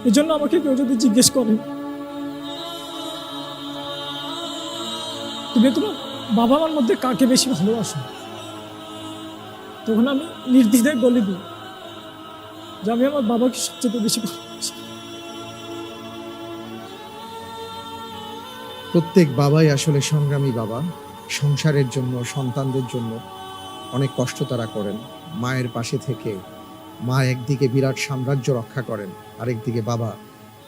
এই জন্য আমাকে কেউ যদি জিজ্ঞেস করে তুমি তোমার বাবা মার মধ্যে কাকে বেশি ভালোবাসো, তখন আমি নির্দ্বিধায় বলে দিই যে আমি আমার বাবাকে সবচেয়ে বেশি ভালোবাসি। প্রত্যেক বাবাই আসলে সংগ্রামী বাবা। সংসারের জন্য, সন্তানদের জন্য অনেক কষ্ট তারা করেন। মায়ের পাশে থেকে মা একদিকে বিরাট সাম্রাজ্য রক্ষা করেন, আরেকদিকে বাবা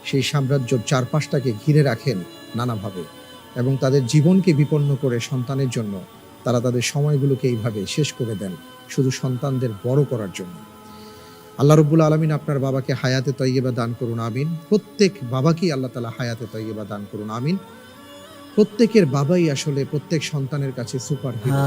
সেই সাম্রাজ্যর চারপাশটাকে ঘিরে রাখেন নানাভাবে, এবং তাদের জীবনকে বিপন্ন করে সন্তানের জন্য তারা তাদের সময়গুলোকে এইভাবে শেষ করে দেন শুধু সন্তানদের বড় করার জন্য। আল্লাহ রব্বুল আলামিন আপনার বাবাকে হায়াতে তয়্যিবা দান করুন, আমিন। প্রত্যেক বাবাকেই আল্লাহ তাআলা হায়াতে তয়্যিবা দান করুন, আমিন। প্রত্যেকের বাবাই আসলে প্রত্যেক সন্তানের কাছে সুপার হিরো।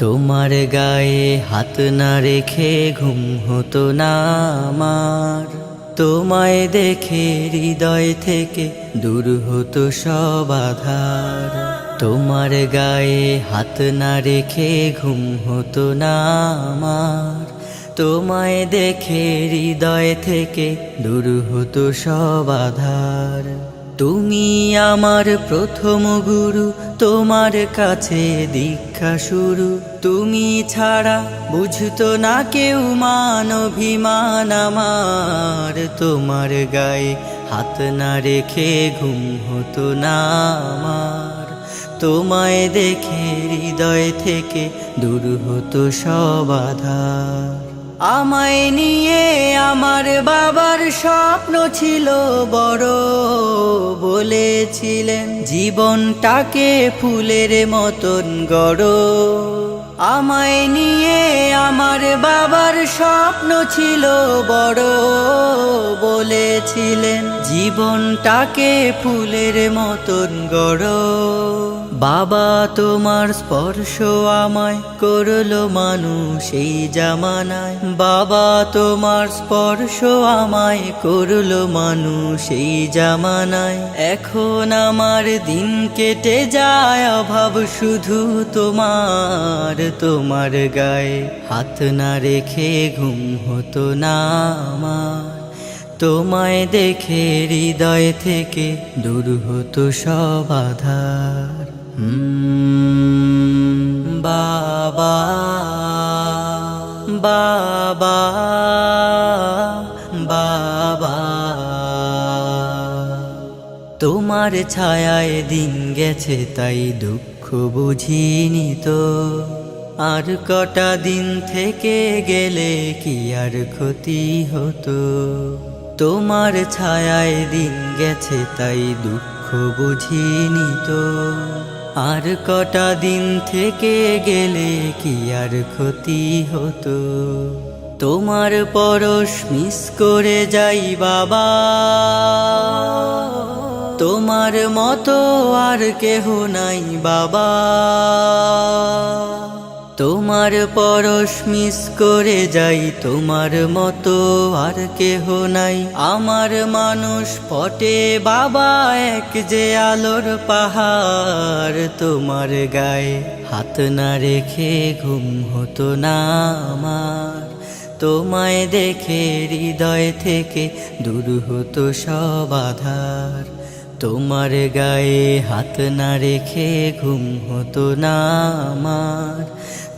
তোমার গায়ে হাত না রেখে ঘুম হতো না আমার, তোমায় দেখে হৃদয় থেকে দূর হতো সব আধার। তোমার গায়ে হাত না রেখে ঘুম হতো না আমার, তোমায় দেখে হৃদয় থেকে দূর হতো সব আধার। তুমি আমার প্রথম গুরু, তোমার কাছে দীক্ষা শুরু। তুমি ছাড়া বুঝতো না কেউ মান অভিমান আমার, তোমার গায়ে হাত না রেখে ঘুম হতো না আমার, তোমায় দেখে হৃদয় থেকে দূর হতো সব আধার। আমায় নিয়ে আমার বাবার স্বপ্ন ছিল বড়, বলেছিলেন জীবনটাকে ফুলের মতন গড়ো। আমায় নিয়ে আমার বাবার স্বপ্ন ছিল বড়, বলেছিলেন জীবনটাকে ফুলের মতন গড়ো। বাবা তোমার স্পর্শ আমায় করলো মানুষ এই জামানায়, বাবা তোমার স্পর্শ আমায় করলো মানুষ এই জামানায়। এখন আমার দিন কেটে যায় অভাব শুধু তোমার, তোমার গায়ে হাত না রেখে ঘুম হতো না আমার, তোমায় দেখে হৃদয় থেকে দূর হতো সব আধার। বাবা বাবা বাবা, তোমার ছায়ায় দিন গেছে তাই দুঃখ বুঝিনি তো, আর কটা দিন থেকে গেলে কি আর ক্ষতি হতো। তোমার ছায়ায় দিন গেছে তাই দুঃখ বুঝিনি তো, আর কটা দিন থেকে গেলে কি আর ক্ষতি হতো। তোমার পরশ মিস করে যাই বাবা, তোমার মতো আর কেহ নাই বাবা। তোমার পরশ মিস করে যাই, তোমার মতো আর কেহ নাই আমার মানুষ পটে বাবা, এক যে আলোর পাহাড়। তোমার গায়ে হাত না রেখে ঘুম হতো না আমার, তোমায় দেখে হৃদয় থেকে দূর হতো সব আধার। তোমার গায়ে হাত না রেখে ঘুম হতো না আমার,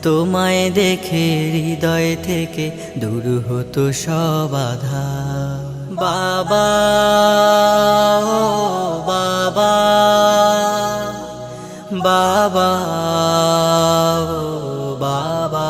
তোমায় দেখে হৃদয় থেকে দূর হতো সব আধার। বাবা ও বাবা, বাবা ও বাবা।